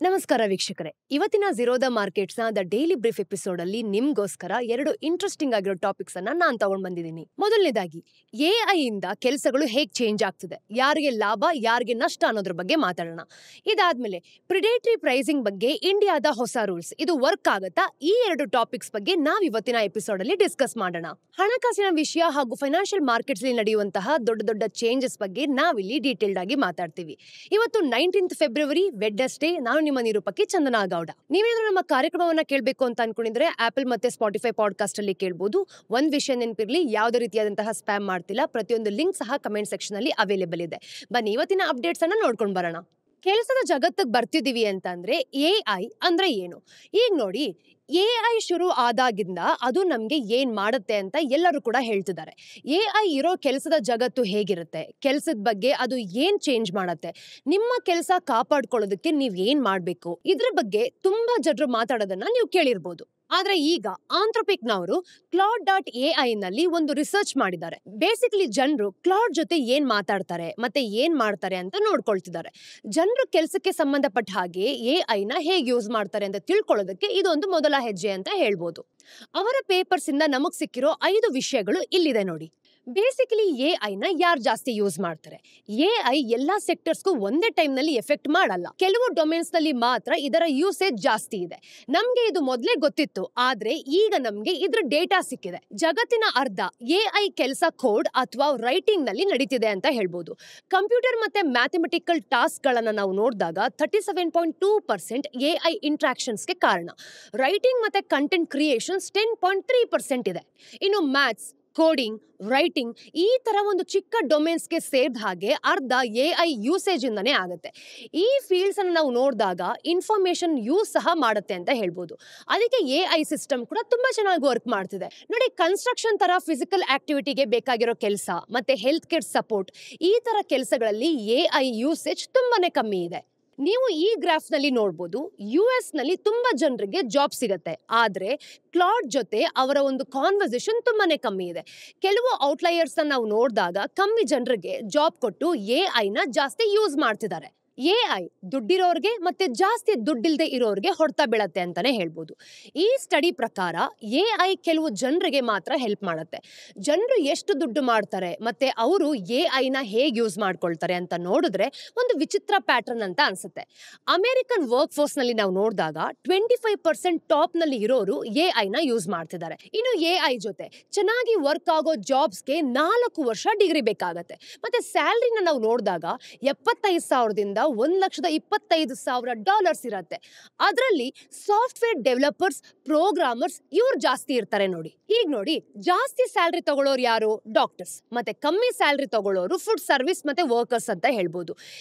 ನಮಸ್ಕಾರ ವೀಕ್ಷಕರೇ, ಇವತ್ತಿನ ಝೀರೋದ ಮಾರ್ಕೆಟ್ಸ್ನ ದ ಡೈಲಿ ಬ್ರೀಫ್ ಎಪಿಸೋಡ್ ಅಲ್ಲಿ ನಿಮ್ಗೋಸ್ಕರ ಎರಡು ಇಂಟ್ರೆಸ್ಟಿಂಗ್ ಆಗಿರೋ ಟಾಪಿಕ್ಸ್ ಅನ್ನ ನಾನು ತಗೊಂಡ್ ಬಂದಿದ್ದೀನಿ. ಮೊದಲನೇದಾಗಿ ಎಐ ಇಂದ ಕೆಲಸಗಳು ಹೇಗ್ ಚೇಂಜ್ ಆಗ್ತಿದೆ, ಯಾರಿಗೆ ಲಾಭ ಯಾರಿಗೆ ನಷ್ಟ ಅನ್ನೋದ್ರ ಬಗ್ಗೆ ಮಾತಾಡೋಣ. ಇದಾದ್ಮೇಲೆ ಪ್ರಿಡೇಟರಿ ಪ್ರೈಸಿಂಗ್ ಬಗ್ಗೆ ಇಂಡಿಯಾದ ಹೊಸ ರೂಲ್ಸ್, ಇದು ವರ್ಕ್ ಆಗತ್ತಾ? ಈ ಎರಡು ಟಾಪಿಕ್ಸ್ ಬಗ್ಗೆ ನಾವ್ ಇವತ್ತಿನ ಎಪಿಸೋಡ್ ಅಲ್ಲಿ ಡಿಸ್ಕಸ್ ಮಾಡೋಣ. ಹಣಕಾಸಿನ ವಿಷಯ ಹಾಗೂ ಫೈನಾನ್ಷಿಯಲ್ ಮಾರ್ಕೆಟ್ಸ್ ಅಲ್ಲಿ ನಡೆಯುವಂತಹ ದೊಡ್ಡ ದೊಡ್ಡ ಚೇಂಜಸ್ ಬಗ್ಗೆ ನಾವಿಲ್ಲಿ ಡೀಟೇಲ್ಡ್ ಆಗಿ ಮಾತಾಡ್ತೀವಿ. ಇವತ್ತು 19th ಫೆಬ್ರವರಿ ವೆಡ್ನೆಸ್ಡೇ. ನಾನು ನಿಮ್ಮ ನಿರೂಪಕಿ ಚಂದನಾ ಗೌಡ. ನೀವೇನಾದ್ರೂ ನಮ್ಮ ಕಾರ್ಯಕ್ರಮವನ್ನ ಕೇಳಬೇಕು ಅಂತ ಅನ್ಕೊಂಡಿದ್ರೆ ಆಪಲ್ ಮತ್ತೆ ಸ್ಪಾಟಿಫೈ ಪಾಡ್ಕಾಸ್ಟ್ ಅಲ್ಲಿ ಕೇಳಬಹುದು. ಒಂದ್ ವಿಷಯ ನೆನಪಿರ್ಲಿ, ಯಾವುದೇ ರೀತಿಯಾದಂತಹ ಸ್ಪ್ಯಾಮ್ ಮಾಡ್ತಿಲ್ಲ. ಪ್ರತಿಯೊಂದು ಲಿಂಕ್ ಸಹ ಕಮೆಂಟ್ ಸೆಕ್ಷನ್ ಅಲ್ಲಿ ಅವೈಲೇಬಲ್ ಇದೆ. ಬನ್ನಿ ಇವತ್ತಿನ ಅಪ್ಡೇಟ್ಸ್ ಅನ್ನ ನೋಡ್ಕೊಂಡು ಬರೋಣ. ಕೆಲಸದ ಜಗತ್ತಿಗೆ ಬರ್ತಿದೀವಿ ಅಂತಂದ್ರೆ ಎಐ ಅಂದ್ರೆ ಏನು? ಈಗ ನೋಡಿ, ಎಐ ಶುರು ಆದಾಗಿಂದ ಅದು ನಮ್ಗೆ ಏನ್ ಮಾಡುತ್ತೆ ಅಂತ ಎಲ್ಲರೂ ಕೂಡ ಹೇಳ್ತಿದ್ದಾರೆ. ಎಐ ಇರೋ ಕೆಲಸದ ಜಗತ್ತು ಹೇಗಿರುತ್ತೆ, ಕೆಲಸದ ಬಗ್ಗೆ ಅದು ಏನ್ ಚೇಂಜ್ ಮಾಡುತ್ತೆ, ನಿಮ್ಮ ಕೆಲಸ ಕಾಪಾಡ್ಕೊಳ್ಳೋದಕ್ಕೆ ನೀವ್ ಏನ್ ಮಾಡ್ಬೇಕು, ಇದ್ರ ಬಗ್ಗೆ ತುಂಬಾ ಜನರು ಮಾತಾಡೋದನ್ನ ನೀವು ಕೇಳಿರ್ಬೋದು. ಆದ್ರೆ ಈಗ ಆಂಥ್ರೋಪಿಕ್ನವರು Claude.ai ನಲ್ಲಿ ಒಂದು ರಿಸರ್ಚ್ ಮಾಡಿದ್ದಾರೆ. ಬೇಸಿಕಲಿ ಜನರು ಕ್ಲಾಡ್ ಜೊತೆ ಏನ್ ಮಾತಾಡ್ತಾರೆ ಮತ್ತೆ ಏನ್ ಮಾಡ್ತಾರೆ ಅಂತ ನೋಡ್ಕೊಳ್ತಿದ್ದಾರೆ. ಜನರು ಕೆಲಸಕ್ಕೆ ಸಂಬಂಧಪಟ್ಟ ಹಾಗೆ ಎಐ ನ ಹೇಗೆ ಯೂಸ್ ಮಾಡ್ತಾರೆ ಅಂತ ತಿಳ್ಕೊಳ್ಳೋದಕ್ಕೆ ಇದೊಂದು ಮೊದಲ ಹೆಜ್ಜೆ ಅಂತ ಹೇಳ್ಬೋದು. ಅವರ ಪೇಪರ್ಸ್ ಇಂದ ನಮಗ್ ಸಿಕ್ಕಿರೋ 5 ವಿಷಯಗಳು ಇಲ್ಲಿದೆ ನೋಡಿ. ಬೇಸಿಕಲಿ ಎಐ ನ ಯಾರು ಜಾಸ್ತಿ ಯೂಸ್ ಮಾಡ್ತಾರೆ? ಎಐ ಎಲ್ಲಾ ಸೆಕ್ಟರ್ಸ್ಗೂ ಒಂದೇ ಟೈಮ್ ನಲ್ಲಿ ಎಫೆಕ್ಟ್ ಮಾಡಲ್ಲ. ಕೆಲವು ಡೊಮೇನ್ಸ್ ನಲ್ಲಿ ಮಾತ್ರ ಇದರ ಯೂಸೇಜ್ ಜಾಸ್ತಿ ಇದೆ. ನಮ್ಗೆ ಇದು ಮೊದಲೇ ಗೊತ್ತಿತ್ತು, ಆದ್ರೆ ಈಗ ನಮ್ಗೆ ಇದ್ರ ಡೇಟಾ ಸಿಕ್ಕಿದೆ. ಜಗತ್ತಿನ ಅರ್ಧ ಎಐ ಕೆಲಸ ಕೋಡ್ ಅಥವಾ ರೈಟಿಂಗ್ ನಲ್ಲಿ ನಡೀತಿದೆ ಅಂತ ಹೇಳ್ಬೋದು. ಕಂಪ್ಯೂಟರ್ ಮತ್ತೆ ಮ್ಯಾಥಮೆಟಿಕಲ್ ಟಾಸ್ಕ್ ಗಳನ್ನ ನಾವು ನೋಡಿದಾಗ 37.2% ಎಐ ಇಂಟ್ರಾಕ್ಷನ್ಸ್ಗೆ ಕಾರಣ. ರೈಟಿಂಗ್ ಮತ್ತೆ ಕಂಟೆಂಟ್ ಕ್ರಿಯೇಷನ್ಸ್ 10.3% ಇದೆ. ಇನ್ನು ಮ್ಯಾಥ್ಸ್, ಕೋಡಿಂಗ್, ರೈಟಿಂಗ್ ಈ ತರ ಒಂದು ಚಿಕ್ಕ ಡೊಮೇನ್ಸ್ಗೆ ಸೇರಿದ ಹಾಗೆ ಅರ್ಧ ಎಐ ಯೂಸೇಜ್ ಇಂದಾನೇ ಆಗುತ್ತೆ. ಈ ಫೀಲ್ಡ್ಸ್ ಅನ್ನು ನಾವು ನೋಡಿದಾಗ ಇನ್ಫಾರ್ಮೇಶನ್ ಯೂಸ್ ಸಹ ಮಾಡುತ್ತೆ ಅಂತ ಹೇಳ್ಬೋದು. ಅದಕ್ಕೆ ಎಐ ಸಿಸ್ಟಮ್ ಕೂಡ ತುಂಬಾ ಚೆನ್ನಾಗಿ ವರ್ಕ್ ಮಾಡ್ತಿದೆ ನೋಡಿ. ಕನ್ಸ್ಟ್ರಕ್ಷನ್ ತರ ಫಿಸಿಕಲ್ ಆಕ್ಟಿವಿಟಿಗೆ ಬೇಕಾಗಿರೋ ಕೆಲಸ ಮತ್ತೆ ಹೆಲ್ತ್ ಕೇರ್ ಸಪೋರ್ಟ್, ಈ ತರ ಕೆಲಸಗಳಲ್ಲಿ ಎಐ ಯೂಸೇಜ್ ತುಂಬಾನೇ ಕಮ್ಮಿ ಇದೆ. ನೀವು ಈ ಗ್ರಾಫ್ ನಲ್ಲಿ ನೋಡ್ಬೋದು, US ನಲ್ಲಿ ತುಂಬಾ ಜನರಿಗೆ ಜಾಬ್ ಸಿಗತ್ತೆ, ಆದ್ರೆ ಕ್ಲಾಡ್ ಜೊತೆ ಅವರ ಒಂದು ಕಾನ್ವರ್ಸೇಷನ್ ತುಂಬಾನೇ ಕಮ್ಮಿ ಇದೆ. ಕೆಲವು ಔಟ್ಲೈಯರ್ಸ್ ನಾವು ನೋಡಿದಾಗ ಕಮ್ಮಿ ಜನರಿಗೆ ಜಾಬ್ ಕೊಟ್ಟು ಎಐ ನ ಜಾಸ್ತಿ ಯೂಸ್ ಮಾಡ್ತಿದ್ದಾರೆ. ಎಐ ದುಡ್ಡಿರೋರ್ಗೆ ಮತ್ತೆ ಜಾಸ್ತಿ ದುಡ್ಡಿಲ್ದೆ ಇರೋರ್ಗೆ ಹೊಡ್ತಾ ಬೀಳತ್ತೆ ಅಂತಾನೆ ಹೇಳ್ಬೋದು. ಈ ಸ್ಟಡಿ ಪ್ರಕಾರ ಎಐ ಕೆಲವು ಜನರಿಗೆ ಮಾತ್ರ ಹೆಲ್ಪ್ ಮಾಡುತ್ತೆ. ಜನರು ಎಷ್ಟು ದುಡ್ಡು ಮಾಡ್ತಾರೆ ಮತ್ತೆ ಅವರು ಎಐ ನ ಹೇಗೆ ಯೂಸ್ ಮಾಡ್ಕೊಳ್ತಾರೆ ಅಂತ ನೋಡಿದ್ರೆ ಒಂದು ವಿಚಿತ್ರ ಪ್ಯಾಟರ್ನ್ ಅಂತ ಅನ್ಸುತ್ತೆ. ಅಮೆರಿಕನ್ ವರ್ಕ್ ಫೋರ್ಸ್ ನಲ್ಲಿ ನಾವು ನೋಡಿದಾಗ 25% ಟಾಪ್ ನಲ್ಲಿ ಇರೋರು ಎಐ ನ ಯೂಸ್ ಮಾಡ್ತಿದ್ದಾರೆ. ಇನ್ನು ಎಐ ಜೊತೆ ಚೆನ್ನಾಗಿ ವರ್ಕ್ ಆಗೋ ಜಾಬ್ಸ್ಗೆ 4 ವರ್ಷ ಡಿಗ್ರಿ ಬೇಕಾಗತ್ತೆ. ಮತ್ತೆ ಸ್ಯಾಲರಿನ ನಾವು ನೋಡಿದಾಗ 75,000ದಿಂದ $1,25,000 ಇರತ್ತೆ. ಅದರಲ್ಲಿ ಸಾಫ್ಟ್ವೇರ್ ಡೆವಲಪರ್ಸ್, ಪ್ರೋಗ್ರಾಮರ್ಸ್ ಇವ್ರು ಜಾಸ್ತಿ ಇರ್ತಾರೆ ನೋಡಿ. ಈಗ ನೋಡಿ, ಜಾಸ್ತಿ ಸ್ಯಾಲರಿ ತಗೊಳ್ಳೋರು ಯಾರು? ಡಾಕ್ಟರ್ಸ್. ಮತ್ತೆ ಕಮ್ಮಿ ಸ್ಯಾಲರಿ ತಗೊಳ್ಳೋರು ಫುಡ್ ಸರ್ವಿಸ್ ಮತ್ತೆ ವರ್ಕರ್ಸ್ ಅಂತ ಹೇಳ್ಬೋದು.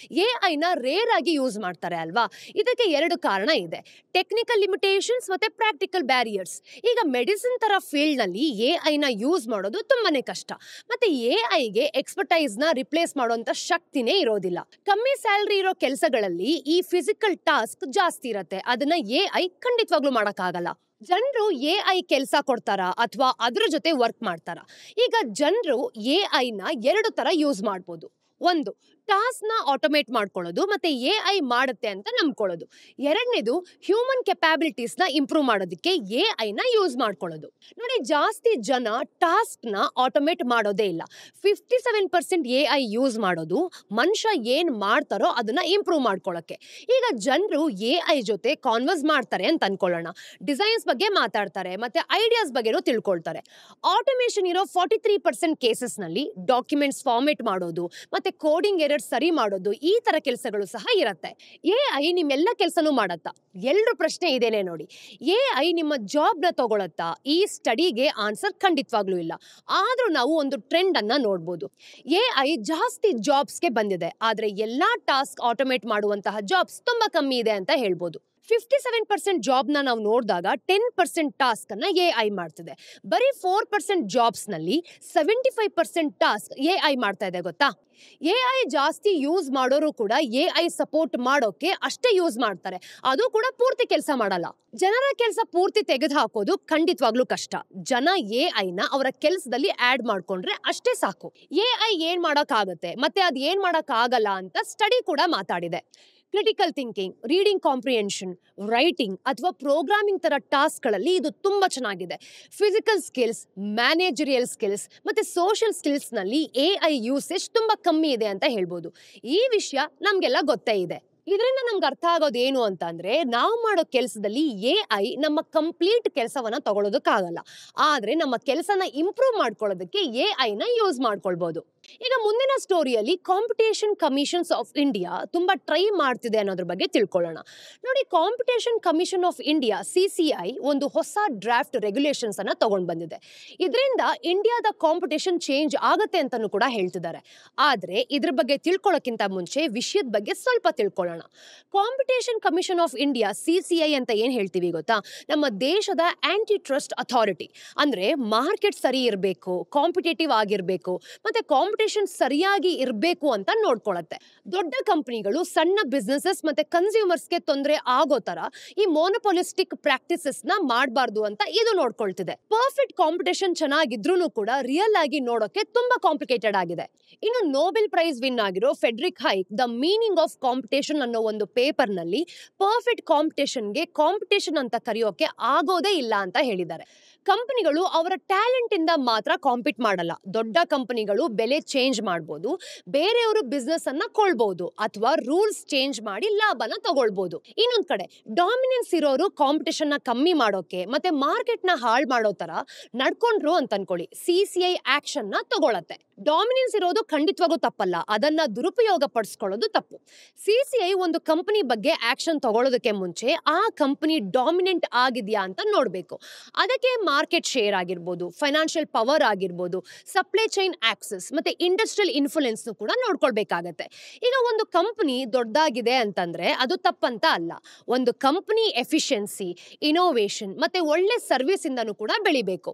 ಎಐ ನ ರೇರ್ ಆಗಿ ಯೂಸ್ ಮಾಡ್ತಾರೆ ಅಲ್ವಾ? ಇದಕ್ಕೆ 2 ಕಾರಣ ಇದೆ: ಟೆಕ್ನಿಕಲ್ ಲಿಮಿಟೇಷನ್ಸ್ ಮತ್ತೆ ಪ್ರಾಕ್ಟಿಕಲ್ ಬ್ಯಾರಿಯರ್ಸ್. ಈಗ ಮೆಡಿಸಿನ್ ತರ ಫೀಲ್ಡ್ ನಲ್ಲಿ ಎಐ ನ ಯೂಸ್ ಮಾಡೋದು ತುಂಬಾನೇ ಕಷ್ಟ. ಮತ್ತೆ ಎಐಗೆ ಎಕ್ಸ್ಪರ್ಟೈಸ್ ನ ರಿಪ್ಲೇಸ್ ಮಾಡುವಂತ ಶಕ್ತಿನೇ ಇರೋದಿಲ್ಲ. ಕಮ್ಮಿ ಸ್ಯಾಲರಿ ಇರೋ ಕೆಲಸಗಳಲ್ಲಿ ಈ ಫಿಸಿಕಲ್ ಟಾಸ್ಕ್ ಜಾಸ್ತಿ ಇರತ್ತೆ. ಅದನ್ನ ಎಐ ಖಂಡಿತವಾಗ್ಲೂ ಮಾಡಕ್ಕಾಗಲ್ಲ. ಜನರು ಎಐ ಕೆಲಸ ಕೊಡ್ತಾರಾ ಅಥವಾ ಅದ್ರ ಜೊತೆ ವರ್ಕ್ ಮಾಡ್ತಾರಾ? ಈಗ ಜನರು ಎಐ ನ 2 ತರ ಯೂಸ್ ಮಾಡ್ಬೋದು. ಒಂದು, ಟಾಸ್ಕ್ ನ ಆಟೋಮೇಟ್ ಮಾಡ್ಕೊಳ್ಳೋದು ಮತ್ತೆ ಎಐ ಮಾಡುತ್ತೆ ಅಂತ ನಂಬ್ಕೊಳ್ಳೋದು. ಎರಡನೇದು, ಹ್ಯೂಮನ್ ಕೆಪಾಬಿಲಿಟೀಸ್ ನ ಇಂಪ್ರೂವ್ ಮಾಡೋದಕ್ಕೆ ಎಐ ನ ಯೂಸ್ ಮಾಡ್ಕೊಳ್ಳೋದು. ನೋಡಿ, ಜಾಸ್ತಿ ಜನ ಟಾಸ್ಕ್ ನ ಆಟೋಮೇಟ್ ಮಾಡೋದೇ ಇಲ್ಲ. 57% ಎಐ ಯೂಸ್ ಮಾಡೋದು ಮನುಷ್ಯ ಏನ್ ಮಾಡ್ತಾರೋ ಅದನ್ನ ಇಂಪ್ರೂವ್ ಮಾಡ್ಕೊಳ್ಳೋಕೆ. ಈಗ ಜನರು ಎಐ ಜೊತೆ ಕಾನ್ವರ್ಸ್ ಮಾಡ್ತಾರೆ ಅಂತ ಅನ್ಕೊಳ್ಳೋಣ. ಡಿಸೈನ್ಸ್ ಬಗ್ಗೆ ಮಾತಾಡ್ತಾರೆ ಮತ್ತೆ ಐಡಿಯಾಸ್ ಬಗ್ಗೆನೂ ತಿಳ್ಕೊಳ್ತಾರೆ. ಆಟೋಮೇಷನ್ ಇರೋ 43% ಕೇಸಸ್ ನಲ್ಲಿ ಡಾಕ್ಯುಮೆಂಟ್ಸ್ ಫಾರ್ಮೇಟ್ ಮಾಡೋದು ಮತ್ತೆ ಕೋಡಿಂಗ್ ಎರರ್ ಸರಿ ಮಾಡೋದು, ಈ ತರ ಕೆಲಸಗಳು ಸಹ ಇರತ್ತೆ. ಎಐ ನಿಮ್ಮೆಲ್ಲ ಕೆಲಸನೂ ಮಾಡತ್ತಾ? ಎಲ್ರ ಪ್ರಶ್ನೆ ಇದೇನೆ ನೋಡಿ. ಎಐ ನಿಮ್ಮ ಜಾಬ್ ನ ತಗೊಳತ್ತಾ? ಈ ಸ್ಟಡಿಗೆ ಆನ್ಸರ್ ಖಂಡಿತವಾಗ್ಲೂ ಇಲ್ಲ. ಆದ್ರೂ ನಾವು ಒಂದು ಟ್ರೆಂಡ್ ಅನ್ನ ನೋಡ್ಬೋದು. ಎಐ ಜಾಸ್ತಿ ಜಾಬ್ಸ್ಗೆ ಬಂದಿದೆ, ಆದ್ರೆ ಎಲ್ಲಾ ಟಾಸ್ಕ್ ಆಟೋಮೇಟ್ ಮಾಡುವಂತಹ ಜಾಬ್ಸ್ ತುಂಬಾ ಕಮ್ಮಿ ಇದೆ ಅಂತ ಹೇಳ್ಬೋದು. 57% ಜಾಬ್ ನಾವು ನೋಡಿದಾಗ 10% ಟಾಸ್ಕ್ ಅನ್ನ ಎಐ ಮಾಡ್ತಿದೆ. ಬರೀ 4% ಜಾಬ್ಸ್ ನಲ್ಲಿ 75% ಟಾಸ್ಕ್ ಎಐ ಮಾಡ್ತಾ ಇದೆ ಗೊತ್ತಾ? ಎಐ ಜಾಸ್ತಿ ಯೂಸ್ ಮಾಡೋರು ಕೂಡ ಎಐ ಸಪೋರ್ಟ್ ಮಾಡೋಕೆ ಅಷ್ಟೇ ಯೂಸ್ ಮಾಡ್ತಾರೆ. ಅದು ಕೂಡ ಪೂರ್ತಿ ಕೆಲಸ ಮಾಡಲ್ಲ. ಜನರ ಕೆಲಸ ಪೂರ್ತಿ ತೆಗೆದು ಹಾಕೋದು ಖಂಡಿತವಾಗ್ಲೂ ಕಷ್ಟ. ಜನ ಎಐ ನ ಅವರ ಕೆಲಸದಲ್ಲಿ ಆಡ್ ಮಾಡ್ಕೊಂಡ್ರೆ ಅಷ್ಟೇ ಸಾಕು. ಎಐ ಏನ್ ಮಾಡಕ್ ಆಗತ್ತೆ ಮತ್ತೆ ಅದ್ ಏನ್ ಮಾಡಕ್ ಆಗಲ್ಲ ಅಂತ ಸ್ಟಡಿ ಕೂಡ ಮಾತಾಡಿದೆ. Critical thinking, reading comprehension, writing ಅಥವಾ ಪ್ರೋಗ್ರಾಮಿಂಗ್ ತರ ಟಾಸ್ಕ್ಗಳಲ್ಲಿ ಇದು ತುಂಬಾ ಚೆನ್ನಾಗಿದೆ. ಫಿಸಿಕಲ್ ಸ್ಕಿಲ್ಸ್, ಮ್ಯಾನೇಜರಿಯಲ್ ಸ್ಕಿಲ್ಸ್ ಮತ್ತೆ ಸೋಷಿಯಲ್ ಸ್ಕಿಲ್ಸ್ ನಲ್ಲಿ ಎಐ ಯೂಸೇಜ್ ತುಂಬಾ ಕಮ್ಮಿ ಇದೆ ಅಂತ ಹೇಳ್ಬೋದು. ಈ ವಿಷಯ ನಮ್ಗೆಲ್ಲ ಗೊತ್ತೇ ಇದೆ. ಇದರಿಂದ ನಮ್ಗೆ ಅರ್ಥ ಆಗೋದು ಏನು ಅಂತ ಅಂದ್ರೆ, ನಾವು ಮಾಡೋ ಕೆಲಸದಲ್ಲಿ ಎಐ ನಮ್ಮ ಕಂಪ್ಲೀಟ್ ಕೆಲಸವನ್ನ ತಗೊಳ್ಳೋದಕ್ಕಾಗಲ್ಲ, ಆದ್ರೆ ನಮ್ಮ ಕೆಲಸನ ಇಂಪ್ರೂವ್ ಮಾಡ್ಕೊಳ್ಳೋದಕ್ಕೆ ಎಐನ ಯೂಸ್ ಮಾಡ್ಕೊಳ್ಬಹುದು. ಈಗ ಮುಂದಿನ ಸ್ಟೋರಿಯಲ್ಲಿ ಕಾಂಪಿಟೇಷನ್ ಕಮಿಷನ್ಸ್ ಆಫ್ ಇಂಡಿಯಾ ತುಂಬಾ ಟ್ರೈ ಮಾಡ್ತಿದೆ ಅನ್ನೋದ್ರ ಬಗ್ಗೆ ತಿಳ್ಕೊಳ್ಳೋಣ. ನೋಡಿ, competition commission of India CCI ಒಂದು ಹೊಸ ಡ್ರಾಫ್ಟ್ ರೆಗ್ಯುಲೇಷನ್ಸ್ ಅನ್ನ ತಗೊಂಡ್ ಬಂದಿದೆ. ಇದರಿಂದ ಇಂಡಿಯಾದ ಕಾಂಪಿಟೇಷನ್ ಚೇಂಜ್ ಆಗತ್ತೆ ಅಂತಾನು ಕೂಡ ಹೇಳ್ತಿದ್ದಾರೆ. ಆದ್ರೆ ಇದ್ರ ಬಗ್ಗೆ ತಿಳ್ಕೊಳ್ಳೋಕ್ಕಿಂತ ಮುಂಚೆ ವಿಷಯದ ಬಗ್ಗೆ ಸ್ವಲ್ಪ ತಿಳ್ಕೊಳ್ಳೋಣ. Competition commission of India CCI ಅಂತ ಏನ್ ಹೇಳ್ತೀವಿ ಗೊತ್ತಾ? ನಮ್ಮ ದೇಶದ ಆಂಟಿ ಟ್ರಸ್ಟ್ ಅಥಾರಿಟಿ. ಅಂದ್ರೆ ಮಾರ್ಕೆಟ್ ಸರಿ ಇರಬೇಕು, ಕಾಂಪಿಟೇಟಿವ್ ಆಗಿರ್ಬೇಕು ಮತ್ತೆ ಕಾಂಪಿಟೇಷನ್ ಸರಿಯಾಗಿ ಇರಬೇಕು ಅಂತ ನೋಡ್ಕೊಳ್ಳುತ್ತೆ. ದೊಡ್ಡ ಕಂಪನಿಗಳು ಸಣ್ಣ ಬಿಸ್ನೆಸಸ್ ಮತ್ತೆ ಕನ್ಸ್ಯೂಮರ್ಸ್ಗೆ ತೊಂದರೆ ಆಗೋ ತರ ಈ ಮೋನೋಪೊಲಿಸ್ಟಿಕ್ ಪ್ರಾಕ್ಟೀಸಸ್ ನ ಮಾಡಬಾರ್ದು ಅಂತ ಇದು ನೋಡ್ಕೊಳ್ತಿದೆ. ಪರ್ಫೆಕ್ಟ್ ಕಾಂಪಿಟೇಷನ್ ಚೆನ್ನಾಗಿದ್ರೂ ಕೂಡ ರಿಯಲ್ ಆಗಿ ನೋಡೋಕೆ ತುಂಬಾ ಕಾಂಪ್ಲಿಕೇಟೆಡ್ ಆಗಿದೆ. ಇನ್ನು ನೊಬೆಲ್ ಪ್ರೈಸ್ ವಿನ್ ಆಗಿರೋ Frederick hike the meaning of competition ಅನ್ನೋ ಒಂದು ಪೇಪರ್ ನಲ್ಲಿ ಪರ್ಫೆಕ್ಟ್ ಕಾಂಪಿಟೇಷನ್ಗೆ ಕಾಂಪಿಟೇಷನ್ ಅಂತ ಕರೆಯೋಕೆ ಆಗೋದೇ ಇಲ್ಲ ಅಂತ ಹೇಳಿದ್ದಾರೆ. ಕಂಪನಿಗಳು ಅವರ ಟ್ಯಾಲೆಂಟ್ ಇಂದ ಮಾತ್ರ ಕಾಂಪೀಟ್ ಮಾಡಲ್ಲ. ದೊಡ್ಡ ಕಂಪನಿಗಳು ಬೆಲೆ ಚೇಂಜ್ ಮಾಡಬಹುದು, ಬೇರೆಯವರು ಬಿಸ್ನೆಸ್ ಅನ್ನ ಕೊಳ್ಳಬಹುದು ಅಥವಾ ರೂಲ್ಸ್ ಚೇಂಜ್ ಮಾಡಿ ಲಾಭನ ತಗೊಳ್ಬಹುದು. ಇನ್ನೊಂದ್ ಕಡೆ ಡಾಮಿನೆನ್ಸ್ ಇರೋರು ಕಾಂಪಿಟೇಷನ್ ನ ಕಮ್ಮಿ ಮಾಡೋಕೆ ಮತ್ತೆ ಮಾರ್ಕೆಟ್ ನ ಹಾಳು ಮಾಡೋ ತರ ನಡ್ಕೊಂಡ್ರು ಅಂತ ಅನ್ಕೊಳ್ಳಿ, CCI ಆಕ್ಷನ್ ನ ತಗೊಳತ್ತೆ. ಡಾಮಿನೆನ್ಸ್ ಇರೋದು ಖಂಡಿತವಾಗೂ ತಪ್ಪಲ್ಲ, ಅದನ್ನ ದುರುಪಯೋಗ ಪಡಿಸ್ಕೊಳ್ಳೋದು ತಪ್ಪು. CCI ಒಂದು ಕಂಪನಿ ಬಗ್ಗೆ ಆಕ್ಷನ್ ತಗೊಳ್ಳೋದಕ್ಕೆ ಮುಂಚೆ ಆ ಕಂಪನಿ ಡಾಮಿನೆಂಟ್ ಆಗಿದೆಯಾ ಅಂತ ನೋಡ್ಬೇಕು. ಅದಕ್ಕೆ ಮಾರ್ಕೆಟ್ ಶೇರ್ ಆಗಿರ್ಬೋದು, ಫೈನಾನ್ಷಿಯಲ್ ಪವರ್ ಆಗಿರ್ಬೋದು, ಸಪ್ಲೈ ಚೈನ್ ಆಕ್ಸೆಸ್ ಮತ್ತೆ ಇಂಡಸ್ಟ್ರಿಯಲ್ ಇನ್ಫ್ಲುಯೆನ್ಸ್ ಕೂಡ ನೋಡ್ಕೊಳ್ಬೇಕಾಗತ್ತೆ. ಈಗ ಒಂದು ಕಂಪನಿ ದೊಡ್ಡದಾಗಿದೆ ಅಂತಂದ್ರೆ ಅದು ತಪ್ಪಂತ ಅಲ್ಲ. ಒಂದು ಕಂಪನಿ ಎಫಿಷಿಯನ್ಸಿ, ಇನೋವೇಷನ್ ಮತ್ತೆ ಒಳ್ಳೆ ಸರ್ವಿಸ್ ಇಂದನೂ ಕೂಡ ಬೆಳಿಬೇಕು.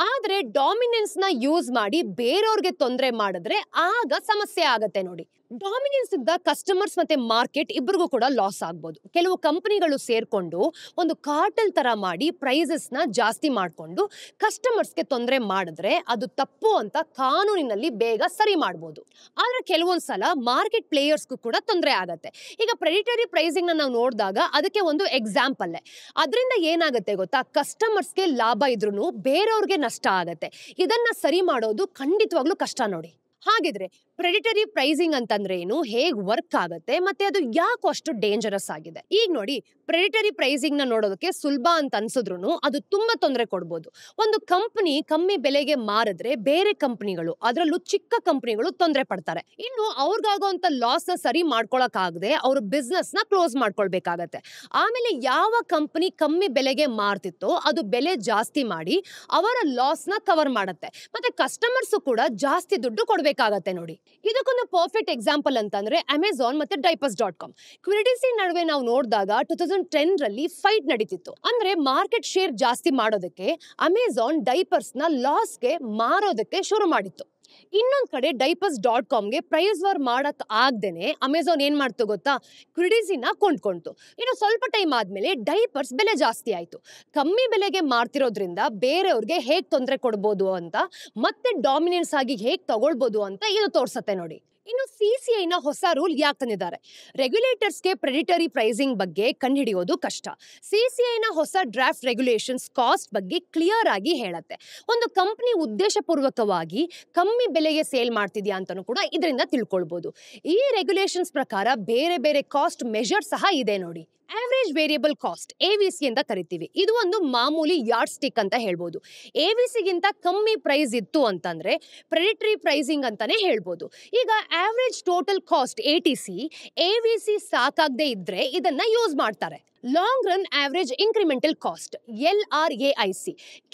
ಆದ್ರೆ ಡಾಮಿನೆನ್ಸ್ ನ ಯೂಸ್ ಮಾಡಿ ಬೇರೆಯವ್ರಿಗೆ ತೊಂದರೆ ಮಾಡಿದ್ರೆ ಆಗ ಸಮಸ್ಯೆ ಆಗತ್ತೆ. ನೋಡಿ, ಡಾಮಿನೆನ್ಸ್ ಇಂದ ಕಸ್ಟಮರ್ಸ್ ಮತ್ತೆ ಮಾರ್ಕೆಟ್ ಇಬ್ಬರಿಗೂ ಕೂಡ ಲಾಸ್ ಆಗ್ಬೋದು. ಕೆಲವು ಕಂಪನಿಗಳು ಸೇರ್ಕೊಂಡು ಒಂದು ಕಾರ್ಟಲ್ ತರ ಮಾಡಿ ಪ್ರೈಸಸ್ ನ ಜಾಸ್ತಿ ಮಾಡ್ಕೊಂಡು ಕಸ್ಟಮರ್ಸ್ಗೆ ತೊಂದರೆ ಮಾಡಿದ್ರೆ ಅದು ತಪ್ಪು ಅಂತ ಕಾನೂನಿನಲ್ಲಿ ಬೇಗ ಸರಿ ಮಾಡ್ಬೋದು. ಆದ್ರೆ ಕೆಲವೊಂದ್ಸಲ ಮಾರ್ಕೆಟ್ ಪ್ಲೇಯರ್ಸ್ಗೂ ಕೂಡ ತೊಂದರೆ ಆಗತ್ತೆ. ಈಗ ಪ್ರೆಡಿಟರಿ ಪ್ರೈಸಿಂಗ್ ನ ನಾವು ನೋಡಿದಾಗ ಅದಕ್ಕೆ ಒಂದು ಎಕ್ಸಾಂಪಲ್. ಅದರಿಂದ ಏನಾಗುತ್ತೆ ಗೊತ್ತಾ? ಕಸ್ಟಮರ್ಸ್ಗೆ ಲಾಭ ಇದ್ರೂ ಬೇರೆಯವ್ರಿಗೆ ನಷ್ಟ ಆಗತ್ತೆ. ಇದನ್ನ ಸರಿ ಮಾಡೋದು ಖಂಡಿತವಾಗ್ಲೂ ಕಷ್ಟ. ನೋಡಿ, ಹಾಗಿದ್ರೆ ಪ್ರೆಡಿಟರಿ ಪ್ರೈಸಿಂಗ್ ಅಂತಂದ್ರೆ ಏನು, ಹೇಗ್ ವರ್ಕ್ ಆಗುತ್ತೆ ಮತ್ತೆ ಅದು ಯಾಕೆ ಅಷ್ಟು ಡೇಂಜರಸ್ ಆಗಿದೆ? ಈಗ ನೋಡಿ, ಪ್ರೆಡಿಟರಿ ಪ್ರೈಸಿಂಗ್ ನ ನೋಡೋದಕ್ಕೆ ಸುಲಭ ಅಂತ ಅನ್ಸಿದ್ರು ಅದು ತುಂಬಾ ತೊಂದರೆ ಕೊಡ್ಬೋದು. ಒಂದು ಕಂಪನಿ ಕಮ್ಮಿ ಬೆಲೆಗೆ ಮಾರಿದ್ರೆ ಬೇರೆ ಕಂಪನಿಗಳು, ಅದರಲ್ಲೂ ಚಿಕ್ಕ ಕಂಪನಿಗಳು ತೊಂದರೆ ಪಡ್ತಾರೆ. ಇನ್ನು ಅವ್ರಿಗಾಗುವಂತ ಲಾಸ್ ನ ಸರಿ ಮಾಡ್ಕೊಳಕ್ ಆಗದೆ ಅವ್ರ ಬಿಸ್ನೆಸ್ ನ ಕ್ಲೋಸ್ ಮಾಡ್ಕೊಳ್ಬೇಕಾಗತ್ತೆ. ಆಮೇಲೆ ಯಾವ ಕಂಪನಿ ಕಮ್ಮಿ ಬೆಲೆಗೆ ಮಾರ್ತಿತ್ತೋ ಅದು ಬೆಲೆ ಜಾಸ್ತಿ ಮಾಡಿ ಅವರ ಲಾಸ್ ನ ಕವರ್ ಮಾಡುತ್ತೆ. ಮತ್ತೆ ಕಸ್ಟಮರ್ಸ್ ಕೂಡ ಜಾಸ್ತಿ ದುಡ್ಡು ಕೊಡ್ಬೇಕಾಗತ್ತೆ. ನೋಡಿ, ಇದಕ್ಕೊಂದು ಪರ್ಫೆಕ್ಟ್ ಎಕ್ಸಾಂಪಲ್ ಅಂತಂದ್ರೆ ಅಮೆಜಾನ್ ಮತ್ತೆ ಡೈಪರ್ಸ್.com. ಕ್ವಿಡಿಸಿ ನಡುವೆ ನಾವು ನೋಡಿದಾಗ 2010 ರಲ್ಲಿ ಫೈಟ್ ನಡೀತಿತ್ತು. ಅಂದ್ರೆ ಮಾರ್ಕೆಟ್ ಶೇರ್ ಜಾಸ್ತಿ ಮಾಡೋದಕ್ಕೆ ಅಮೆಜಾನ್ ಡೈಪರ್ಸ್ ನ ಲಾಸ್ಗೆ ಮಾರೋದಕ್ಕೆ ಶುರು ಮಾಡಿತ್ತು. ಇನ್ನೊಂದ್ ಕಡೆ ಡೈಪರ್ಸ್.comಗೆ ಪ್ರೈಸ್ ವಾರ್ ಮಾಡಕ್ ಆಗ್ದೇನೆ ಅಮೆಜಾನ್ ಏನ್ ಮಾಡ್ತು ಗೊತ್ತಾ? ಕ್ವಿಡಿಸಿನ ಕೊಂಡ್ಕೊಂತು. ಇನ್ನು ಸ್ವಲ್ಪ ಟೈಮ್ ಆದ್ಮೇಲೆ ಡೈಪರ್ಸ್ ಬೆಲೆ ಜಾಸ್ತಿ ಆಯ್ತು. ಕಮ್ಮಿ ಬೆಲೆಗೆ ಮಾರ್ತಿರೋದ್ರಿಂದ ಬೇರೆಯವ್ರಿಗೆ ಹೇಗ್ ತೊಂದರೆ ಕೊಡ್ಬೋದು ಅಂತ ಮತ್ತೆ ಡಾಮಿನೆನ್ಸ್ ಆಗಿ ಹೇಗ್ ತಗೊಳ್ಬೋದು ಅಂತ ಇದು ತೋರ್ಸತ್ತೆ. ನೋಡಿ, ಇನ್ನು CCI ನ ಹೊಸ ರೂಲ್ ಯಾಕೆ ತಂದಿದ್ದಾರೆ? ರೆಗ್ಯುಲೇಟರ್ಸ್ಗೆ ಪ್ರೆಡಿಟರಿ ಪ್ರೈಸಿಂಗ್ ಬಗ್ಗೆ ಕಂಡುಹಿಡಿಯೋದು ಕಷ್ಟ. CCI ನ ಹೊಸ ಡ್ರಾಫ್ಟ್ ರೆಗ್ಯುಲೇಷನ್ಸ್ ಕಾಸ್ಟ್ ಬಗ್ಗೆ ಕ್ಲಿಯರ್ ಆಗಿ ಹೇಳತ್ತೆ. ಒಂದು ಕಂಪನಿ ಉದ್ದೇಶಪೂರ್ವಕವಾಗಿ ಕಮ್ಮಿ ಬೆಲೆಗೆ ಸೇಲ್ ಮಾಡ್ತಿದ್ಯಾ ಅಂತಾನೂ ಕೂಡ ಇದರಿಂದ ತಿಳ್ಕೊಳ್ಬಹುದು. ಈ ರೆಗ್ಯುಲೇಷನ್ಸ್ ಪ್ರಕಾರ ಬೇರೆ ಬೇರೆ ಕಾಸ್ಟ್ ಮೆಜರ್ ಸಹ ಇದೆ. ನೋಡಿ, ಆವರೇಜ್ ವೇರಿಯಬಲ್ ಕಾಸ್ಟ್ AVC ಅಂತ ಕರಿತೀವಿ. ಇದು ಒಂದು ಮಾಮೂಲಿ ಯಾರ್ಡ್ ಸ್ಟಿಕ್ ಅಂತ ಹೇಳ್ಬೋದು. AVC ಗಿಂತ ಕಮ್ಮಿ ಪ್ರೈಸ್ ಇತ್ತು ಅಂತಂದ್ರೆ ಪ್ರೆಡಿಟರಿ ಪ್ರೈಸಿಂಗ್ ಅಂತಾನೆ ಹೇಳ್ಬೋದು. ಈಗ average total cost ATC, AVC ಸಾಕಾಗದೆ ಇದ್ರೆ ಇದನ್ನ ಯೂಸ್ ಮಾಡ್ತಾರೆ. Long run average incremental cost LRAIC,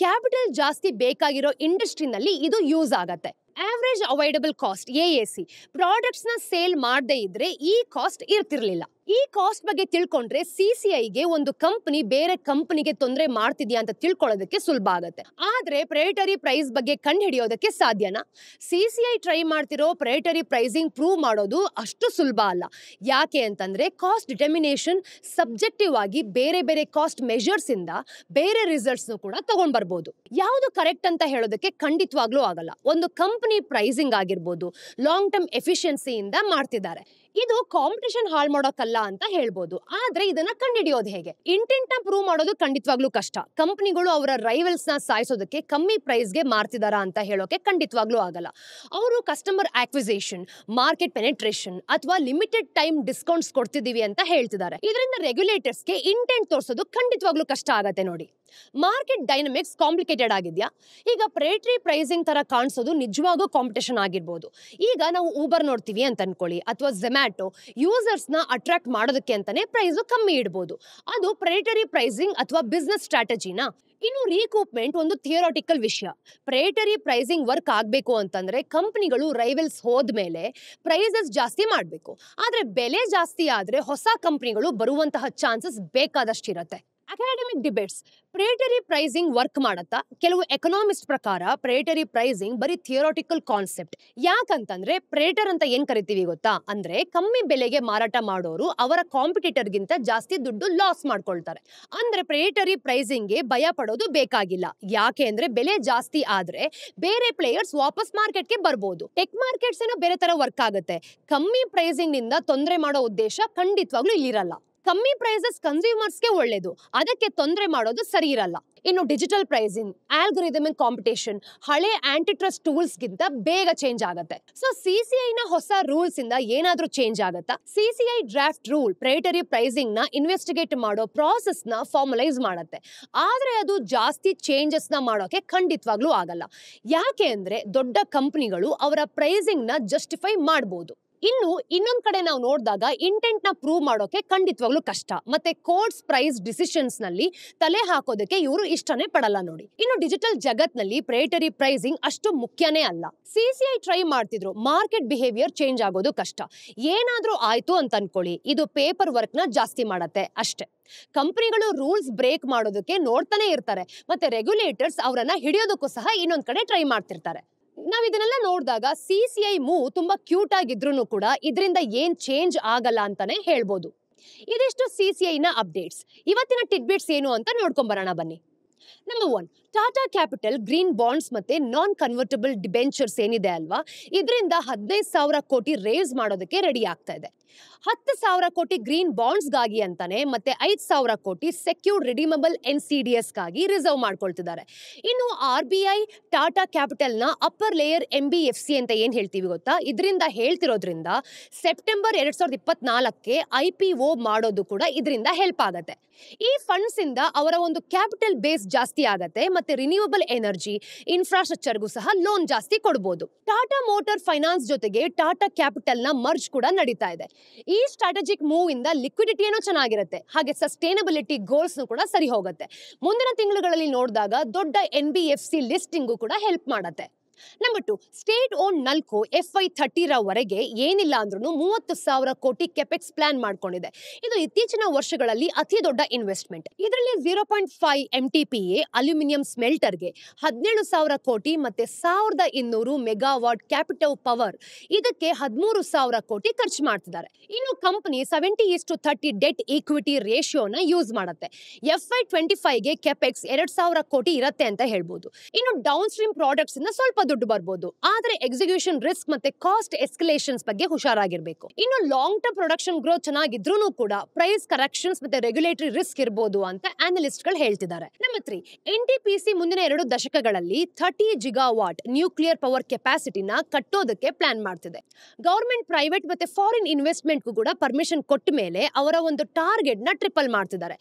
capital ಜಾಸ್ತಿ ಬೇಕಾಗಿರೋ ಇಂಡಸ್ಟ್ರಿನಲ್ಲಿ ಇದು ಯೂಸ್ ಆಗತ್ತೆ. Average avoidable cost AAC, products ನ ಸೇಲ್ ಮಾಡದೇ ಇದ್ರೆ ಈ ಕಾಸ್ಟ್ ಇರ್ತಿರ್ಲಿಲ್ಲ. ಈ ಕಾಸ್ಟ್ ಬಗ್ಗೆ ತಿಳ್ಕೊಂಡ್ರೆ CCIಗೆ ಒಂದು ಕಂಪನಿ ಬೇರೆ ಕಂಪನಿಗೆ ತೊಂದರೆ ಮಾಡ್ತಿದ್ಯಾ ಅಂತ ತಿಳ್ಕೊಳ್ಳೋದಕ್ಕೆ ಸುಲಭ ಆಗುತ್ತೆ. ಆದ್ರೆ ಪ್ರೆಡಿಟರಿ ಪ್ರೈಸ್ ಬಗ್ಗೆ ಕಂಡು ಹಿಡಿಯೋದಕ್ಕೆ ಸಾಧ್ಯನಾ? CCI ಟ್ರೈ ಮಾಡ್ತಿರೋ ಪ್ರೆಡಿಟರಿ ಪ್ರೈಸಿಂಗ್ ಪ್ರೂವ್ ಮಾಡೋದು ಅಷ್ಟು ಸುಲಭ ಅಲ್ಲ. ಯಾಕೆ ಅಂತಂದ್ರೆ ಕಾಸ್ಟ್ ಡಿಟರ್ಮಿನೇಷನ್ ಸಬ್ಜೆಕ್ಟಿವ್ ಆಗಿ ಬೇರೆ ಬೇರೆ ಕಾಸ್ಟ್ ಮೆಜರ್ಸ್ ಇಂದ ಬೇರೆ ರಿಸಲ್ಟ್ಸ್ ಕೂಡ ತಗೊಂಡ್ ಬರ್ಬೋದು. ಯಾವುದು ಕರೆಕ್ಟ್ ಅಂತ ಹೇಳೋದಕ್ಕೆ ಖಂಡಿತವಾಗ್ಲೂ ಆಗಲ್ಲ. ಒಂದು ಕಂಪನಿ ಪ್ರೈಸಿಂಗ್ ಆಗಿರ್ಬೋದು ಲಾಂಗ್ ಟರ್ಮ್ ಎಫಿಷಿಯನ್ಸಿಯಿಂದ ಮಾಡ್ತಿದ್ದಾರೆ. ಇದು ಕಾಂಪಿಟೇಷನ್ ಹಾಳು ಮಾಡೋಕಲ್ಲ ಅಂತ ಹೇಳ್ಬೋದು. ಆದ್ರೆ ಇದನ್ನ ಕಂಡುಹಿಡಿಯೋದು ಹೇಗೆ? ಇಂಟೆಂಟ್ ನ ಪ್ರೂವ್ ಮಾಡೋದು ಖಂಡಿತವಾಗ್ಲೂ ಕಷ್ಟ. ಕಂಪನಿಗಳು ಅವರ ರೈವಲ್ಸ್ ನ ಸಾಯಿಸೋದಕ್ಕೆ ಕಮ್ಮಿ ಪ್ರೈಸ್ ಗೆ ಮಾರ್ತಿದಾರ ಅಂತ ಹೇಳೋಕೆ ಖಂಡಿತವಾಗ್ಲೂ ಆಗಲ್ಲ. ಅವರು ಕಸ್ಟಮರ್ ಆಕ್ವಿಸಿಷನ್, ಮಾರ್ಕೆಟ್ ಪೆನೆಟ್ರೇಷನ್ ಅಥವಾ ಲಿಮಿಟೆಡ್ ಟೈಮ್ ಡಿಸ್ಕೌಂಟ್ಸ್ ಕೊಡ್ತಿದೀವಿ ಅಂತ ಹೇಳ್ತಿದ್ದಾರೆ. ಇದರಿಂದ ರೆಗ್ಯುಲೇಟರ್ಸ್ ಗೆ ಇಂಟೆಂಟ್ ತೋರಿಸೋದು ಖಂಡಿತವಾಗ್ಲೂ ಕಷ್ಟ ಆಗತ್ತೆ ನೋಡಿ. ಮಾರ್ಕೆಟ್ ಡೈನಮಿಕ್ಸ್ ಕಾಂಪ್ಲಿಕೇಟೆಡ್ ಆಗಿದ್ಯಾ? ಈಗ ಪ್ರೇಟರಿ ಪ್ರೈಸಿಂಗ್ ತರ ಕಾಣಿಸೋದು ನಿಜವಾಗೂ ಕಾಂಪಿಟೇಷನ್ ಆಗಿರ್ಬೋದು. ಈಗ ನಾವು ಊಬರ್ ನೋಡ್ತೀವಿ ಅಂತ ಅನ್ಕೊಳ್ಳಿ, ಅಥವಾ ಝೊಮ್ಯಾಟೊ ಯೂಸರ್ಸ್ ನ ಅಟ್ರಾಕ್ಟ್ ಮಾಡೋದಕ್ಕೆ ಅಂತಾನೆ ಪ್ರೈಸ್ ಕಮ್ಮಿ ಇಡಬಹುದು. ಅದು ಪ್ರೇಟರಿ ಪ್ರೈಸಿಂಗ್ ಅಥವಾ ಬಿಸ್ನೆಸ್ ಸ್ಟ್ರಾಟಜಿನಾ? ಇನ್ನು ರೀಕೂಪ್ಮೆಂಟ್ ಒಂದು ಥಿಯರಾಟಿಕಲ್ ವಿಷಯ. ಪ್ರೇಟರಿ ಪ್ರೈಸಿಂಗ್ ವರ್ಕ್ ಆಗಬೇಕು ಅಂತಂದ್ರೆ ಕಂಪನಿಗಳು ರೈವಲ್ಸ್ ಹೋದ್ಮೇಲೆ ಪ್ರೈಸಸ್ ಜಾಸ್ತಿ ಮಾಡಬೇಕು. ಆದ್ರೆ ಬೆಲೆ ಜಾಸ್ತಿ ಆದ್ರೆ ಹೊಸ ಕಂಪನಿಗಳು ಬರುವಂತಹ ಚಾನ್ಸಸ್ ಬೇಕಾದಷ್ಟಿರತ್ತೆ. Academic debates, predatory pricing work ಮಾಡತ್ತಾ? ಕೆಲವು ಎಕನಾಮಿಸ್ಟ್ ಪ್ರಕಾರ ಪ್ರೇಟರಿ ಪ್ರೈಸಿಂಗ್ ಬರೀ ಥಿಯರಾಟಿಕಲ್ ಕಾನ್ಸೆಪ್ಟ್. ಯಾಕಂತಂದ್ರೆ ಪ್ರೇಟರ್ ಅಂತ ಏನ್ ಕರಿತೀವಿ ಗೊತ್ತಾ? ಅಂದ್ರೆ ಕಮ್ಮಿ ಬೆಲೆಗೆ ಮಾರಾಟ ಮಾಡೋರು ಅವರ ಕಾಂಪಿಟೇಟರ್ ಗಿಂತ ಜಾಸ್ತಿ ದುಡ್ಡು ಲಾಸ್ ಮಾಡ್ಕೊಳ್ತಾರೆ. ಅಂದ್ರೆ ಪ್ರೇಟರಿ ಪ್ರೈಸಿಂಗ್ಗೆ ಭಯ ಪಡೋದು ಬೇಕಾಗಿಲ್ಲ. ಯಾಕೆ ಅಂದ್ರೆ ಬೆಲೆ ಜಾಸ್ತಿ ಆದ್ರೆ ಬೇರೆ ಪ್ಲೇಯರ್ಸ್ ವಾಪಸ್ ಮಾರ್ಕೆಟ್ಗೆ ಬರ್ಬೋದು. ಟೆಕ್ ಮಾರ್ಕೆಟ್ಸ್ ಏನೋ ಬೇರೆ ತರ ವರ್ಕ್ ಆಗುತ್ತೆ. ಕಮ್ಮಿ ಪ್ರೈಸಿಂಗ್ ನಿಂದ ತೊಂದರೆ ಮಾಡೋ ಉದ್ದೇಶ ಖಂಡಿತವಾಗ್ಲೂ ಇಲ್ಲಿರಲ್ಲ. ಕಮ್ಮಿ ಪ್ರೈಸಸ್ ಕನ್ಸ್ಯೂಮರ್ಸ್ಗೆ ಒಳ್ಳೇದು, ಅದಕ್ಕೆ ತೊಂದರೆ ಮಾಡೋದು ಸರಿ ಇರಲ್ಲ. ಇನ್ನು ಡಿಜಿಟಲ್ ಪ್ರೈಸಿಂಗ್, ಆಲ್ಗೊರಿದಮಿಕ್ ಕಾಂಪಿಟೇಷನ್ ಹಳೆ ಆಂಟಿಟ್ರಸ್ಟ್ ಟೂಲ್ಸ್ ಗಿಂತ ಬೇಗ ಚೇಂಜ್ ಆಗುತ್ತೆ. ಸೊ ಸಿಸಿಐ ನ ಹೊಸ ರೂಲ್ಸ್ ಇಂದ ಏನಾದ್ರೂ ಚೇಂಜ್ ಆಗುತ್ತಾ? ಸಿಸಿಐ ಡ್ರಾಫ್ಟ್ ರೂಲ್ ಪ್ರೇಟರಿ ಪ್ರೈಸಿಂಗ್ ನ ಇನ್ವೆಸ್ಟಿಗೇಟ್ ಮಾಡೋ ಪ್ರಾಸೆಸ್ ನ ಫಾರ್ಮಲೈಸ್ ಮಾಡುತ್ತೆ. ಆದ್ರೆ ಅದು ಜಾಸ್ತಿ ಚೇಂಜಸ್ ನ ಮಾಡೋಕೆ ಖಂಡಿತವಾಗ್ಲೂ ಆಗಲ್ಲ. ಯಾಕೆ ಅಂದ್ರೆ ದೊಡ್ಡ ಕಂಪನಿಗಳು ಅವರ ಪ್ರೈಸಿಂಗ್ ನ ಜಸ್ಟಿಫೈ ಮಾಡಬಹುದು. ಇನ್ನು ಇನ್ನೊಂದ್ ಕಡೆ ನಾವು ನೋಡಿದಾಗ ಇಂಟೆಂಟ್ ನ ಪ್ರೂವ್ ಮಾಡೋಕೆ ಖಂಡಿತವಾಗ್ಲೂ ಕಷ್ಟ. ಮತ್ತೆ ಕೋರ್ಟ್ಸ್ ಪ್ರೈಸ್ ಡಿಸಿಷನ್ಸ್ ನಲ್ಲಿ ತಲೆ ಹಾಕೋದಕ್ಕೆ ಇವರು ಇಷ್ಟನೇ ಪಡಲ್ಲ ನೋಡಿ. ಇನ್ನು ಡಿಜಿಟಲ್ ಜಗತ್ನಲ್ಲಿ ಪ್ರೇಟರಿ ಪ್ರೈಸಿಂಗ್ ಅಷ್ಟು ಮುಖ್ಯನೇ ಅಲ್ಲ. ಸಿಸಿಐ ಟ್ರೈ ಮಾಡ್ತಿದ್ರು, ಮಾರ್ಕೆಟ್ ಬಿಹೇವಿಯರ್ ಚೇಂಜ್ ಆಗೋದು ಕಷ್ಟ. ಏನಾದ್ರೂ ಆಯ್ತು ಅಂತ ಅನ್ಕೊಳ್ಳಿ, ಇದು ಪೇಪರ್ ವರ್ಕ್ ನ ಜಾಸ್ತಿ ಮಾಡತ್ತೆ ಅಷ್ಟೇ. ಕಂಪನಿಗಳು ರೂಲ್ಸ್ ಬ್ರೇಕ್ ಮಾಡೋದಕ್ಕೆ ನೋಡ್ತಾನೆ ಇರ್ತಾರೆ, ಮತ್ತೆ ರೆಗ್ಯುಲೇಟರ್ಸ್ ಅವರನ್ನ ಹಿಡಿಯೋದಕ್ಕೂ ಸಹ ಇನ್ನೊಂದ್ ಕಡೆ ಟ್ರೈ ಮಾಡ್ತಿರ್ತಾರೆ. ನಾವ್ ಇದನ್ನೆಲ್ಲ ನೋಡಿದಾಗ ಸಿಸಿಐ ಮೂವ್ ತುಂಬಾ ಕ್ಯೂಟ್ ಆಗಿದ್ರು ಕೂಡ ಇದರಿಂದ ಏನ್ ಚೇಂಜ್ ಆಗಲ್ಲ ಅಂತಾನೆ ಹೇಳ್ಬೋದು. ಇದಿಷ್ಟು ಸಿಸಿಐ ನ ಅಪ್ಡೇಟ್ಸ್. ಇವತ್ತಿನ ಟಿಡ್ಬಿಟ್ಸ್ ಏನು ಅಂತ ನೋಡ್ಕೊಂಡ್ ಬರೋಣ ಬನ್ನಿ. Number 1, Tata capital green bonds ಮತ್ತೆ ನಾನ್ ಕನ್ವರ್ಟಬಲ್ ಡಿಬೆಂಚರ್ಸ್ ಏನಿದೆ ಅಲ್ವಾ, ಇದರಿಂದ 15,000 ಕೋಟಿ ರೇಸ್ ಮಾಡೋದಕ್ಕೆ ರೆಡಿ ಆಗ್ತಾ ಇದೆ. 10,000 ಕೋಟಿ ಗ್ರೀನ್ ಬಾಂಡ್ಸ್ ಗಾಗಿ ಅಂತಾನೆ ಮತ್ತೆ 5,000 ಕೋಟಿ ಸೆಕ್ಯೂರ್ಡ್ ರಿಡೀಮಬಲ್ ಎನ್ಸಿಡಿಎಸ್ ಗಾಗಿ ರಿಸರ್ವ್ ಮಾಡ್ಕೊಳ್ತಿದ್ದಾರೆ. ಇನ್ನು RBI ಟಾಟಾ ಕ್ಯಾಪಿಟಲ್ ನ ಅಪ್ಪರ್ ಲೇಯರ್ MBFC ಅಂತ ಏನ್ ಹೇಳ್ತೀವಿ ಗೊತ್ತಾ, ಇದರಿಂದ ಹೇಳ್ತಿರೋದ್ರಿಂದ ಸೆಪ್ಟೆಂಬರ್ 2024ಕ್ಕೆ IPO ಮಾಡೋದು ಕೂಡ ಇದರಿಂದ ಹೆಲ್ಪ್ ಆಗತ್ತೆ. ಈ ಫಂಡ್ಸ್ ಇಂದ ಅವರ ಒಂದು ಕ್ಯಾಪಿಟಲ್ ಬೇಸ್ ಜಾಸ್ತಿ ಆಗತ್ತೆ, ಮತ್ತೆ ರಿನ್ಯೂವಬಲ್ ಎನರ್ಜಿ ಇನ್ಫ್ರಾಸ್ಟ್ರಕ್ಚರ್ಗೂ ಸಹ ಲೋನ್ ಜಾಸ್ತಿ ಕೊಡಬಹುದು. ಟಾಟಾ ಮೋಟಾರ್ ಫೈನಾನ್ಸ್ ಜೊತೆಗೆ ಟಾಟಾ ಕ್ಯಾಪಿಟಲ್ ನ ಮರ್ಜ್ ಕೂಡ ನಡೀತಾ ಇದೆ. ಈ ಸ್ಟ್ರಾಟಜಿಕ್ ಮೂವ್ ಇಂದ ಲಿಕ್ವಿಡಿಟಿ ಏನೋ ಚೆನ್ನಾಗಿರುತ್ತೆ, ಹಾಗೆ ಸಸ್ಟೈನಬಿಲಿಟಿ ಗೋಲ್ಸ್ ಕೂಡ ಸರಿ ಹೋಗುತ್ತೆ. ಮುಂದಿನ ತಿಂಗಳುಗಳಲ್ಲಿ ನೋಡಿದಾಗ ದೊಡ್ಡ NBFC ಲಿಸ್ಟಿಂಗು ಕೂಡ ಹೆಲ್ಪ್ ಮಾಡತ್ತೆ. ನಂಬರ್ 2, ಸ್ಟೇಟ್ ಓನ್ ನಲ್ಕೋ FY30 ರವರೆಗೆ ಏನಿಲ್ಲ ಅಂದ್ರೂ 30,000 ಕೋಟಿ ಕೆಪೆಕ್ಸ್ ಪ್ಲಾನ್ ಮಾಡ್ಕೊಂಡಿದೆ. ಇದು ಇತ್ತೀಚಿನ ವರ್ಷಗಳಲ್ಲಿ ಅತಿ ದೊಡ್ಡ ಇನ್ವೆಸ್ಟ್ಮೆಂಟ್. ಇದರಲ್ಲಿ 0.5 MTPA ಅಲ್ಯೂಮಿನಿಯಂ ಸ್ಮೆಲ್ಟರ್ಗೆ 17,000 ಕೋಟಿ ಮತ್ತೆ 1,200 ಮೆಗಾವಾಟ್ ಕ್ಯಾಪಿಟಲ್ ಪವರ್ ಇದಕ್ಕೆ 13,000 ಕೋಟಿ ಖರ್ಚು ಮಾಡ್ತಿದ್ದಾರೆ. ಇನ್ನು ಕಂಪನಿ 70:30 ಡೆಟ್ ಈಕ್ವಿಟಿ ರೇಷಿಯೋನ ಯೂಸ್ ಮಾಡುತ್ತೆ. FY25ಗೆ ಕೆಪೆಕ್ಸ್ 2,000 ಕೋಟಿ ಇರತ್ತೆ ಅಂತ ಹೇಳ್ಬೋದು. ಇನ್ನು ಡೌನ್ ಸ್ಟ್ರೀಮ್ ಪ್ರಾಡಕ್ಟ್ಸ್ ಇಂದ ಸ್ವಲ್ಪ ದುಡ್ಡು ಬರ್ಬೋದು, ಆದ್ರೆ ಎಕ್ಸಿಕ್ಯೂಷನ್ ರಿಸ್ಕ್ ಮತ್ತೆ ಕಾಸ್ಟ್ ಎಸ್ಕಲೇಷನ್ಸ್ ಬಗ್ಗೆ ಹುಷಾರಾಗಿರ್ಬೇಕು. ಇನ್ನು ಲಾಂಗ್ ಟರ್ಮ್ ಪ್ರೊಡಕ್ಷನ್ ಗ್ರೋತ್ ಚೆನ್ನಾಗಿದ್ರೂ ಕೂಡ ಪ್ರೈಸ್ ಕರೆಕ್ಷನ್ಸ್ ಮತ್ತೆ ರೆಗ್ಯುಲೇಟರಿ ರಿಸ್ಕ್ ಇರಬಹುದು ಅಂತ ಅನಲಿಸ್ಟ್ ಗಳು ಹೇಳ್ತಿದ್ದಾರೆ. ನಂಬರ್ 3, NTPC ಮುಂದಿನ 2 ದಶಕಗಳಲ್ಲಿ 30 ಜಿಗಾವಾಟ್ ನ್ಯೂಕ್ಲಿಯರ್ ಪವರ್ ಕೆಪಾಸಿಟಿನ ಕಟ್ಟೋದಕ್ಕೆ ಪ್ಲಾನ್ ಮಾಡ್ತಿದೆ. ಗವರ್ಮೆಂಟ್, ಪ್ರೈವೇಟ್ ಮತ್ತೆ ಫಾರಿನ್ ಇನ್ವೆಸ್ಟ್ಮೆಂಟ್ ಕೂಡ ಪರ್ಮಿಷನ್ ಕೊಟ್ಟ ಮೇಲೆ ಅವರ ಒಂದು ಟಾರ್ಗೆಟ್ ನ ಟ್ರಿಪಲ್ ಮಾಡ್ತಿದ್ದಾರೆ.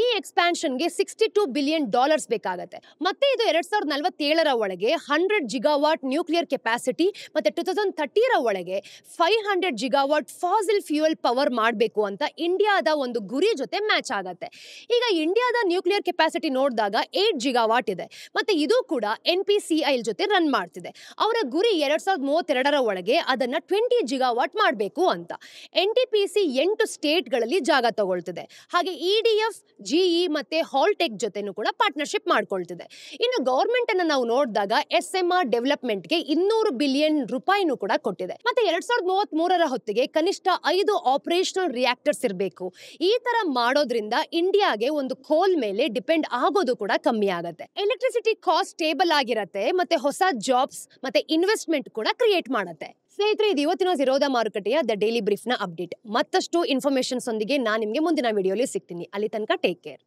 ಈ ಎಕ್ಸ್ಪಾನ್ಷನ್ ಗೆ $62 ಬಿಲಿಯನ್ ಬೇಕಾಗತ್ತೆ. ಮತ್ತೆ ಇದು 2047 ಒಳಗೆ 100 ಜಿಗಾವಾಟ್ ನ್ಯೂಕ್ಲಿಯರ್ ಕೆಪಾಸಿಟಿ ಮತ್ತೆ 2030 ಒಳಗೆ 500 ಜಿಗಾವಾಟ್ ಫಾಸಿಲ್ ಫ್ಯೂಯಲ್ ಪವರ್ ಮಾಡಬೇಕು ಅಂತ ಇಂಡಿಯಾದ ಒಂದು ಗುರಿ ಜೊತೆ ಮ್ಯಾಚ್ ಆಗತ್ತೆ. ಈಗ ಇಂಡಿಯಾದ ನ್ಯೂಕ್ಲಿಯರ್ ಕೆಪಾಸಿಟಿ ನೋಡಿದಾಗ 8 ಜಿಗಾವಾಟ್ ಇದೆ, ಮತ್ತೆ ಇದು ಕೂಡ NPCI ಜೊತೆ ರನ್ ಮಾಡ್ತಿದೆ. ಅವರ ಗುರಿ 2032 ಒಳಗೆ ಅದನ್ನ 20 ಜಿಗಾವಾಟ್ ಮಾಡಬೇಕು ಅಂತ. NTPC 8 ಸ್ಟೇಟ್ಗಳಲ್ಲಿ ಜಾಗ ತಗೊಳ್ತಿದೆ. ಹಾಗೆ EDF, GE ಮತ್ತೆ ಹಾಲ್ಟೆಕ್ ಜೊತೆನೂ ಕೂಡ ಪಾರ್ಟ್ನರ್ಶಿಪ್ ಮಾಡ್ಕೊಳ್ತಿದೆ. ಇನ್ನು ಗವರ್ಮೆಂಟ್ ಅನ್ನ ನಾವು ನೋಡಿದಾಗ SMR ಡೆವಲಪ್ಮೆಂಟ್ಗೆ 200 ಬಿಲಿಯನ್ ರೂಪಾಯಿನೂ ಕೂಡ ಕೊಟ್ಟಿದೆ. ಮತ್ತೆ 2033 ಹೊತ್ತಿಗೆ ಕನಿಷ್ಠ 5 ಆಪರೇಷನಲ್ ರಿಯಾಕ್ಟರ್ಸ್ ಇರಬೇಕು. ಈ ತರ ಮಾಡೋದ್ರಿಂದ ಇಂಡಿಯಾಗೆ ಒಂದು ಕೋಲ್ ಮೇಲೆ ಡಿಪೆಂಡ್ ಆಗೋದು ಕೂಡ ಕಮ್ಮಿ ಆಗುತ್ತೆ. ಎಲೆಕ್ಟ್ರಿಸಿಟಿ ಕಾಸ್ಟ್ ಸ್ಟೇಬಲ್ ಆಗಿರತ್ತೆ, ಮತ್ತೆ ಹೊಸ ಜಾಬ್ಸ್ ಮತ್ತೆ ಇನ್ವೆಸ್ಟ್ಮೆಂಟ್ ಕೂಡ ಕ್ರಿಯೇಟ್ ಮಾಡುತ್ತೆ. ಸ್ನೇಹಿತರೆ, ಇದು ಇವತ್ತಿನ ಝೀರೋದ ಮಾರುಕಟ್ಟೆಯ ದ ಡೈಲಿ ಬ್ರೀಫ್ನ ಅಪ್ಡೇಟ್. ಮತ್ತಷ್ಟು ಇನ್ಫಾರ್ಮೇಶನ್ಸ್ ಒಂದಿಗೆ ನಾನು ನಿಮಗೆ ಮುಂದಿನ ವಿಡಿಯೋಲಿ ಸಿಗ್ತೀನಿ. ಅಲ್ಲಿ ತನಕ ಟೇಕ್ ಕೇರ್.